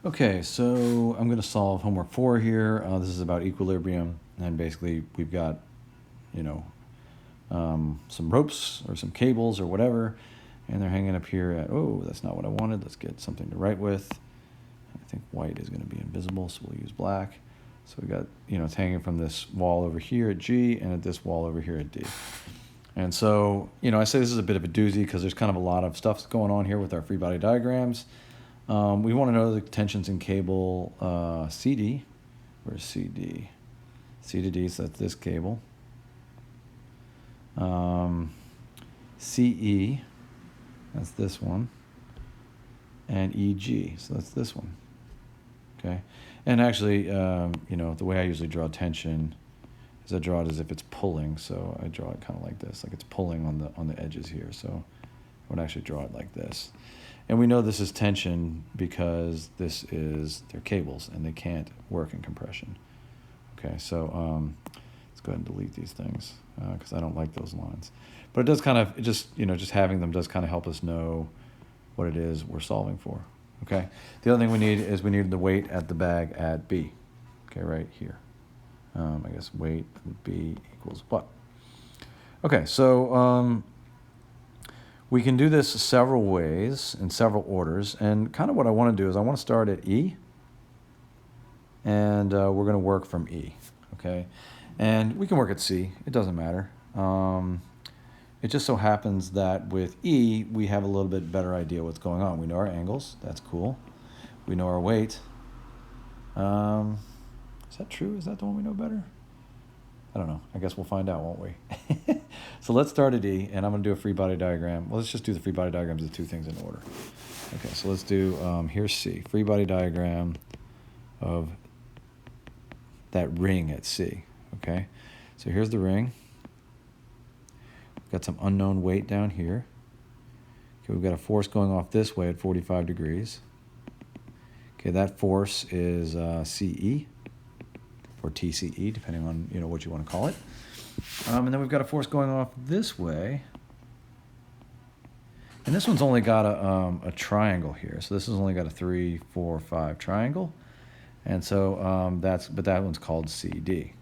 Okay, so I'm going to solve homework 4 here. This is about equilibrium, and basically we've got, you know, some ropes or some cables or whatever, and they're hanging up here at, oh, that's not what I wanted. Let's get something to write with. I think white is going to be invisible, so we'll use black. So we got, it's hanging from this wall over here at G and at this wall over here at D. And so, I say this is a bit of a doozy because there's kind of a lot of stuff going on here with our free body diagrams. We want to know the tensions in cable CD. Where's CD? C to D, so that's this cable. CE, that's this one. And EG, so that's this one. Okay, and actually, the way I usually draw tension is I draw it as if it's pulling. So I draw it kind of like this, like it's pulling on the edges here. So I would actually draw it like this. And we know this is tension because they're cables and they can't work in compression. Okay, so let's go ahead and delete these things because I don't like those lines. But it does kind of, just having them does kind of help us know what it is we're solving for. Okay, the other thing we need the weight at the bag at B. Okay, right here. I guess weight at B equals what? Okay, so we can do this several ways in several orders, and kind of what I want to do is I want to start at E, and we're going to work from E, okay? And we can work at C, it doesn't matter. It just so happens that with E, we have a little bit better idea what's going on. We know our angles, that's cool. We know our weight. Is that true? Is that the one we know better? I don't know. I guess we'll find out, won't we? So let's start at E, and I'm going to do a free body diagram. Well, let's just do the free body diagrams of two things in order. Okay, so let's do, here's C, free body diagram of that ring at C, okay? So here's the ring. We've got some unknown weight down here. Okay, we've got a force going off this way at 45 degrees. Okay, that force is CE, or TCE, depending on what you want to call it. And then we've got a force going off this way. And this one's only got a triangle here. So this has only got a 3, 4, 5 triangle. And so but that one's called CD.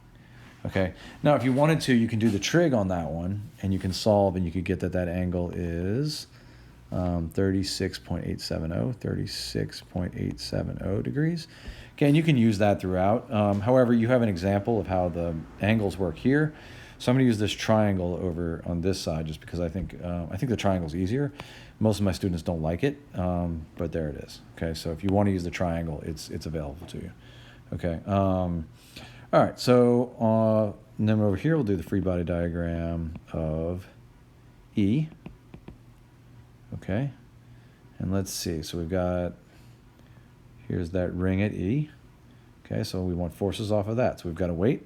Okay. Now, if you wanted to, you can do the trig on that one, and you can solve, and you could get that angle is 36.870 degrees. Okay, and you can use that throughout. However, you have an example of how the angles work here. So I'm going to use this triangle over on this side just because I think the triangle's easier. Most of my students don't like it, but there it is. Okay, so if you want to use the triangle, it's available to you. Okay. All right, so and then over here we'll do the free body diagram of E. Okay, and let's see. So we've got, here's that ring at E. Okay, so we want forces off of that. So we've got a weight,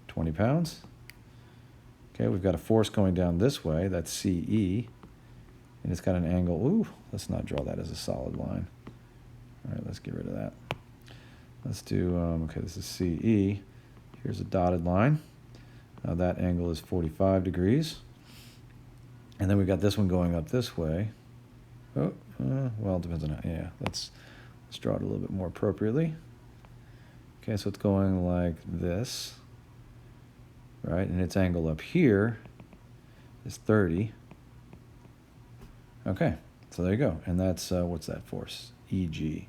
20 pounds. Okay, we've got a force going down this way, that's CE, and it's got an angle. Ooh, let's not draw that as a solid line. All right, let's get rid of that. Let's do, okay, this is CE. Here's a dotted line. Now that angle is 45 degrees. And then we've got this one going up this way. Oh, well, it depends on how, yeah, let's draw it a little bit more appropriately. Okay, so it's going like this, right? And its angle up here is 30. Okay, so there you go. And that's, what's that force? EG.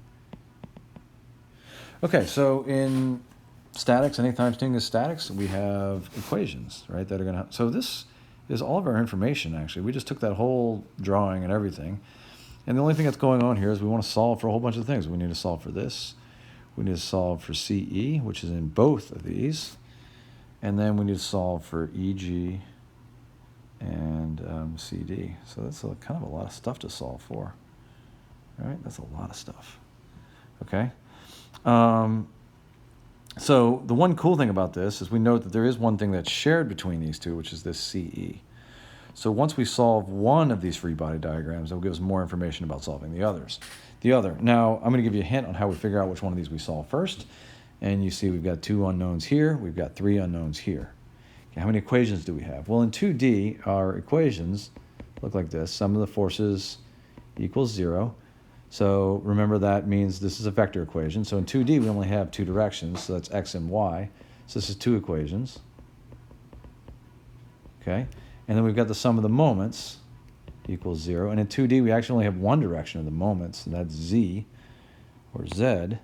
Okay, so in statics, anytime something is statics, we have equations, right, that are going to, so this is all of our information, actually. We just took that whole drawing and everything. And the only thing that's going on here is we want to solve for a whole bunch of things. We need to solve for this. We need to solve for CE, which is in both of these. And then we need to solve for EG and CD. So that's kind of a lot of stuff to solve for. All right, that's a lot of stuff. Okay. So the one cool thing about this is we note that there is one thing that's shared between these two, which is this CE. So once we solve one of these free body diagrams, it will give us more information about solving the others. Now, I'm going to give you a hint on how we figure out which one of these we solve first. And you see we've got 2 unknowns here. We've got 3 unknowns here. Okay, how many equations do we have? Well, in 2D, our equations look like this. Sum of the forces equals 0. So remember that means this is a vector equation. So in 2D, we only have two directions, so that's x and y. So this is two equations. Okay, and then we've got the sum of the moments equals 0. And in 2D, we actually only have one direction of the moments, and that's z or z.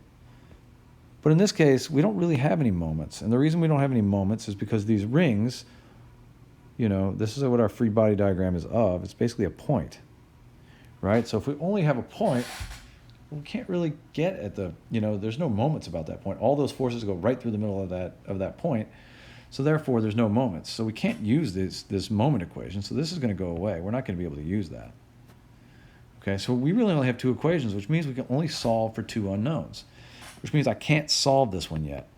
But in this case, we don't really have any moments. And the reason we don't have any moments is because these rings, you know, this is what our free body diagram is of. It's basically a point, right? So if we only have a point, we can't really get at the, you know, there's no moments about that point. All those forces go right through the middle of that point. So therefore, there's no moments. So we can't use this moment equation. So this is going to go away. We're not going to be able to use that. Okay, so we really only have two equations, which means we can only solve for two unknowns, which means I can't solve this one yet.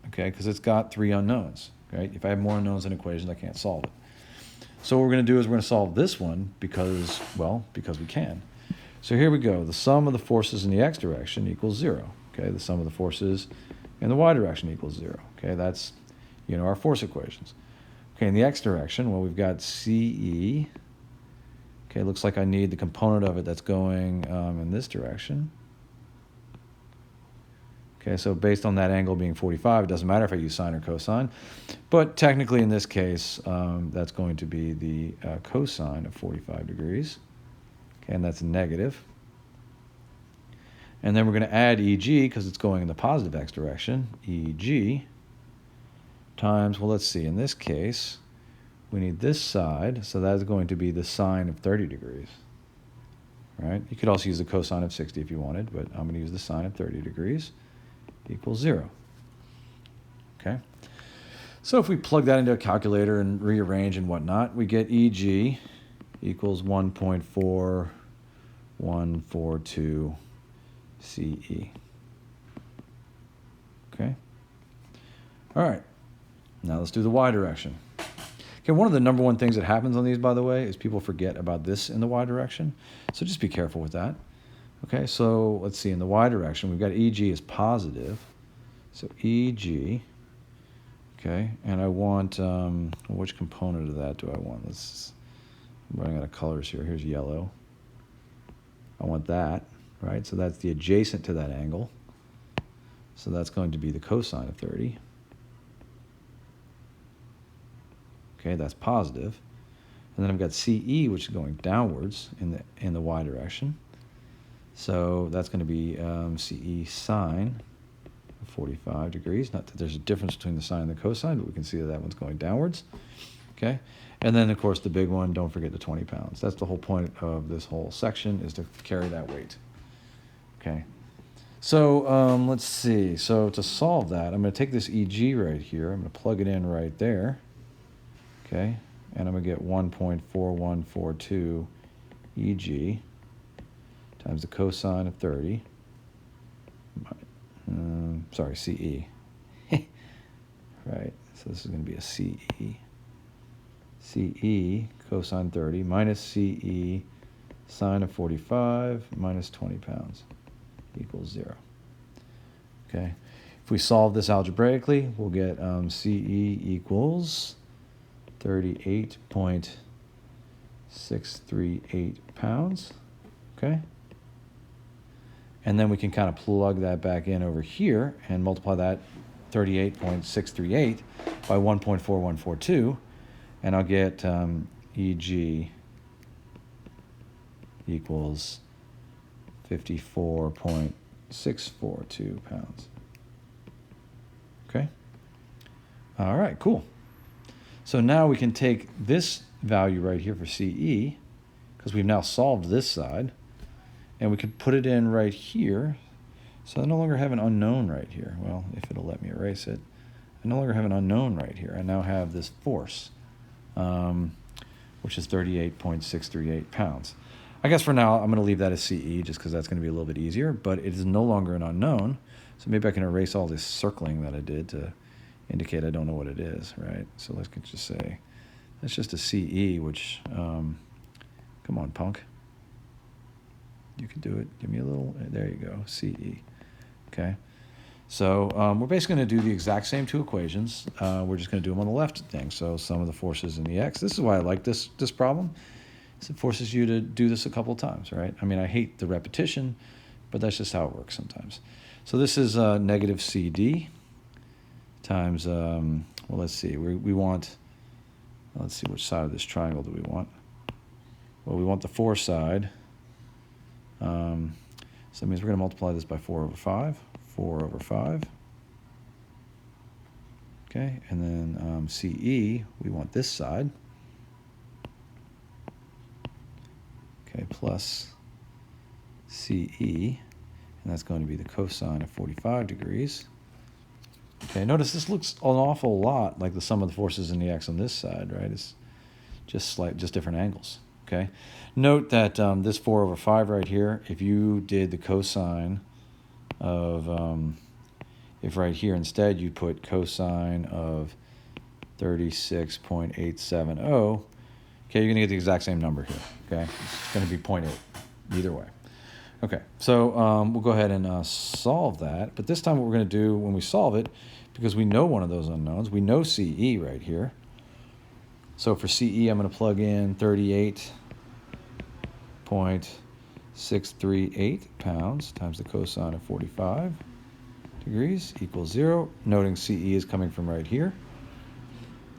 Okay, because it's got three unknowns. Right? If I have more unknowns than equations, I can't solve it. So what we're going to do is we're going to solve this one because we can. So here we go. The sum of the forces in the x direction equals 0. Okay, the sum of the forces in the y direction equals 0. Okay, that's, you know, our force equations. Okay, in the x direction, well, we've got CE. Okay, looks like I need the component of it that's going in this direction. Okay, so based on that angle being 45, it doesn't matter if I use sine or cosine. But technically in this case, that's going to be the cosine of 45 degrees. Okay, and that's negative. And then we're going to add EG because it's going in the positive x direction. EG times, well, let's see, in this case, we need this side, so that's going to be the sine of 30 degrees. Right? You could also use the cosine of 60 if you wanted, but I'm going to use the sine of 30 degrees equals 0. Okay? So if we plug that into a calculator and rearrange and whatnot, we get EG equals 1.4142 CE. Okay? All right. Now let's do the y direction. Okay, one of the number one things that happens on these, by the way, is people forget about this in the y direction. So just be careful with that. Okay, so let's see, in the y direction, we've got EG is positive. So EG, okay, and I want, which component of that do I want? I'm running out of colors here. Here's yellow. I want that, right? So that's the adjacent to that angle. So that's going to be the cosine of 30. Okay, that's positive. And then I've got CE, which is going downwards in the y direction. So that's going to be CE sine of 45 degrees. Not that there's a difference between the sine and the cosine, but we can see that that one's going downwards. Okay, and then of course the big one, don't forget the 20 pounds. That's the whole point of this whole section, is to carry that weight. Okay, so let's see. So to solve that, I'm going to take this EG right here. I'm going to plug it in right there. Okay, and I'm going to get 1.4142 EG times the cosine of 30. Sorry, CE. Right, so this is going to be a CE. CE cosine 30 minus CE sine of 45 minus 20 pounds equals 0. Okay, if we solve this algebraically, we'll get CE equals 38.638 pounds. Okay, and then we can kind of plug that back in over here and multiply that 38.638 by 1.4142, and I'll get EG equals 54.642 pounds. Okay? All right, cool. So now we can take this value right here for CE, because we've now solved this side, and we can put it in right here. So I no longer have an unknown right here. Well, if it'll let me erase it. I no longer have an unknown right here. I now have this force, which is 38.638 pounds. I guess for now, I'm going to leave that as CE just because that's going to be a little bit easier, but it is no longer an unknown. So maybe I can erase all this circling that I did to indicate I don't know what it is, right? So let's just say that's just a CE, which, come on, punk. You can do it. Give me a little, there you go, CE. Okay. So we're basically going to do the exact same two equations. We're just going to do them on the left thing. So sum of the forces in the x. This is why I like this problem, So it forces you to do this a couple times, right? I mean, I hate the repetition, but that's just how it works sometimes. So this is negative CD times, well, let's see, we want, let's see, which side of this triangle do we want? Well, we want the 4 side. So that means we're going to multiply this by 4 over 5. 4 over 5. Okay, and then CE, we want this side. Okay, plus CE, and that's going to be the cosine of 45 degrees. Okay, notice this looks an awful lot like the sum of the forces in the x on this side, right? It's just different angles. Okay, note that this 4 over 5 right here, if you did the cosine of, if right here instead you put cosine of 36.870, okay, you're going to get the exact same number here. Okay, it's going to be 0.8 either way. Okay, so we'll go ahead and solve that. But this time what we're going to do when we solve it, because we know one of those unknowns, we know CE right here. So for CE, I'm going to plug in 38.638 pounds times the cosine of 45 degrees equals 0. Noting CE is coming from right here.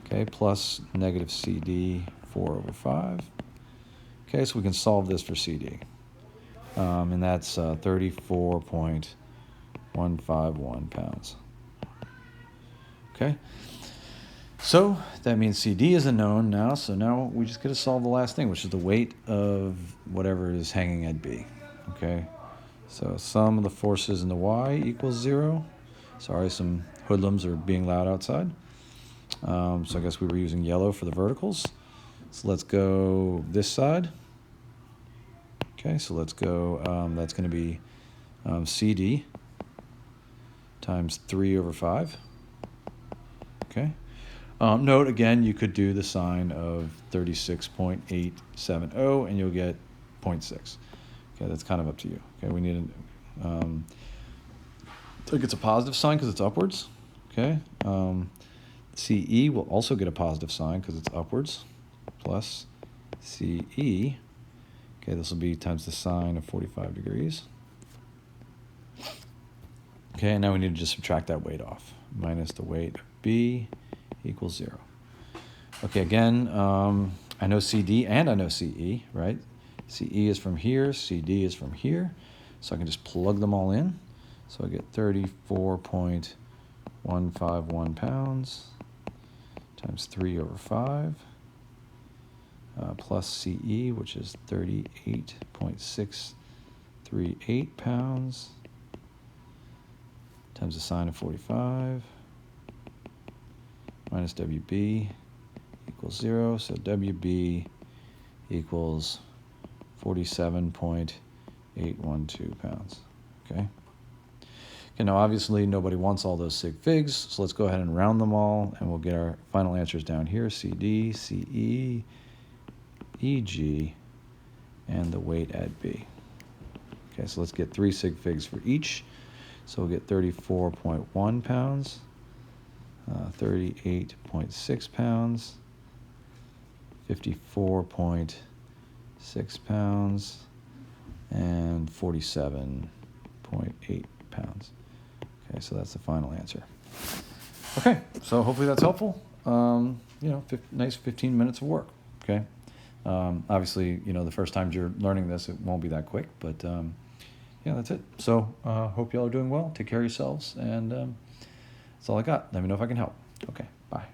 Okay, plus negative CD 4 over 5. Okay, so we can solve this for CD. And that's 34.151 pounds. Okay, so that means CD is a known now, so now we just got to solve the last thing, which is the weight of whatever is hanging at B. Okay, so sum of the forces in the Y equals 0. Sorry, some hoodlums are being loud outside. So I guess we were using yellow for the verticals. So let's go this side. Okay, so let's go, that's going to be CD times 3 over 5. Okay. Note, again, you could do the sine of 36.870, and you'll get 0.6. Okay, that's kind of up to you. Okay, we need I think it's a positive sign because it's upwards. Okay. CE will also get a positive sign because it's upwards, plus CE. Okay, this will be times the sine of 45 degrees. Okay, and now we need to just subtract that weight off. Minus the weight of B equals 0. Okay, again, I know CD and I know CE, right? CE is from here, CD is from here. So I can just plug them all in. So I get 34.151 pounds times 3 over 5. Plus CE, which is 38.638 pounds times the sine of 45 minus WB equals 0. So WB equals 47.812 pounds. Okay. Okay, now obviously nobody wants all those sig figs, so let's go ahead and round them all, and we'll get our final answers down here. CD, CE, EG, and the weight at B. Okay, so let's get 3 sig figs for each. So we'll get 34.1 pounds, 38.6 pounds, 54.6 pounds, and 47.8 pounds. Okay, so that's the final answer. Okay, so hopefully that's helpful. Nice 15 minutes of work. Okay. Obviously, the first time you're learning this, it won't be that quick, but yeah, that's it. So hope y'all are doing well. Take care of yourselves, and that's all I got. Let me know if I can help. Okay, bye.